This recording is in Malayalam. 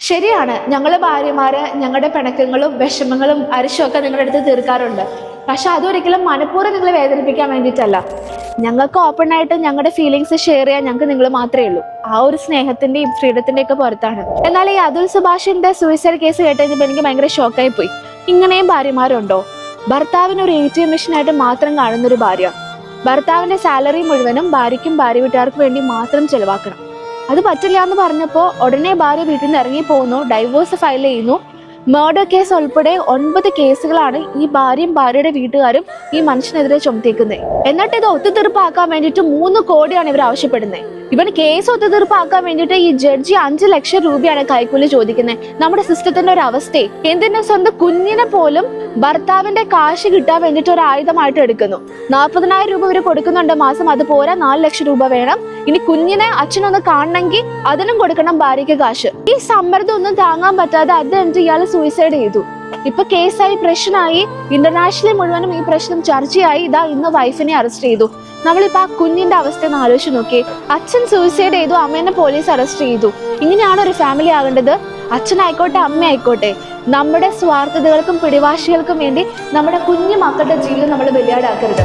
ശരിയാണ്, ഞങ്ങള് ഭാര്യമാര് ഞങ്ങളുടെ പിണക്കങ്ങളും വിഷമങ്ങളും അരിശമൊക്കെ നിങ്ങളുടെ അടുത്ത് തീർക്കാറുണ്ട്. പക്ഷെ അതൊരിക്കലും മനഃപൂർവ്വം നിങ്ങളെ വേദനിപ്പിക്കാൻ വേണ്ടിയിട്ടല്ല. ഞങ്ങൾക്ക് ഓപ്പൺ ആയിട്ട് ഞങ്ങളുടെ ഫീലിങ്സ് ഷെയർ ചെയ്യാൻ ഞങ്ങൾക്ക് നിങ്ങൾ മാത്രമേ ഉള്ളൂ. ആ ഒരു സ്നേഹത്തിന്റെയും ഫ്രീഡത്തിന്റെയും ഒക്കെ പുറത്താണ്. എന്നാൽ ഈ അതുൽ സുഭാഷിന്റെ സൂയിസൈഡ് കേസ് കേട്ടുകഴിഞ്ഞപ്പോൾ എനിക്ക് ഭയങ്കര ഷോക്കായി പോയി. ഇങ്ങനെയും ഭാര്യമാരുണ്ടോ? ഭർത്താവിന് ഒരു ATM മെഷീനായിട്ട് മാത്രം കാണുന്ന ഒരു ഭാര്യ, ഭർത്താവിന്റെ സാലറി മുഴുവനും ഭാര്യയ്ക്കും ഭാര്യ വീട്ടുകാർക്കും വേണ്ടി മാത്രം ചെലവാക്കണം. അത് പറ്റില്ല എന്ന് പറഞ്ഞപ്പോൾ ഉടനെ ഭാര്യ വീട്ടിൽ നിന്ന് ഇറങ്ങി പോകുന്നു, ഡൈവോഴ്സ് ഫയൽ ചെയ്യുന്നു. മർഡർ കേസ് ഉൾപ്പെടെ 9 കേസുകളാണ് ഈ ഭാര്യയും ഭാര്യയുടെ വീട്ടുകാരും ഈ മനുഷ്യനെതിരെ ചുമത്തിക്കുന്നത്. എന്നിട്ട് ഇത് ഒത്തുതീർപ്പാക്കാൻ വേണ്ടിയിട്ട് 3 കോടിയാണ് ഇവർ ആവശ്യപ്പെടുന്നത്. ഇവൻ കേസ് ഒത്തുതീർപ്പാക്കാൻ വേണ്ടിയിട്ട് ഈ ജഡ്ജി 5 ലക്ഷം രൂപയാണ് കൈക്കൂലി ചോദിക്കുന്നത്. നമ്മുടെ സിസ്റ്റത്തിന്റെ ഒരു അവസ്ഥയെ, എന്തിനാ സ്വന്തം കുഞ്ഞിനെ പോലും ഭർത്താവിന്റെ കാശ് കിട്ടാൻ വേണ്ടിയിട്ട് ഒരു ആയുധമായിട്ട് എടുക്കുന്നു. 40,000 രൂപ ഇവർ കൊടുക്കുന്നുണ്ട് മാസം, അത് പോരാ 4 ലക്ഷം രൂപ വേണം. ഇനി കുഞ്ഞിനെ അച്ഛനൊന്ന് കാണണമെങ്കിൽ അതിനും കൊടുക്കണം ഭാര്യയ്ക്ക് കാശ്. ഈ സമ്മർദ്ദം ഒന്നും താങ്ങാൻ പറ്റാതെ അത് എന്നിട്ട് ഇയാൾ സൂയിസൈഡ് ചെയ്തു. ഇപ്പൊ കേസായി, പ്രശ്നമായി, ഇന്റർനാഷണലി മുഴുവനും ഈ പ്രശ്നം ചർച്ചയായി. ഇതാ ഇന്ന് വൈഫിനെ അറസ്റ്റ് ചെയ്തു. നമ്മളിപ്പോ ആ കുഞ്ഞിന്റെ അവസ്ഥ ഒന്ന് ആലോചിച്ച് നോക്കിയേ. അച്ഛൻ സൂയിസൈഡ് ചെയ്തു, അമ്മേനെ പോലീസ് അറസ്റ്റ് ചെയ്തു. ഇങ്ങനെയാണ് ഒരു ഫാമിലി ആകേണ്ടത്? അച്ഛനായിക്കോട്ടെ അമ്മയായിക്കോട്ടെ, നമ്മുടെ സ്വാർത്ഥതകൾക്കും പിടിവാശികൾക്കും വേണ്ടി നമ്മുടെ കുഞ്ഞു മക്കളുടെ ജീവിതം നമ്മൾ ബലിയാടാക്കരുത്.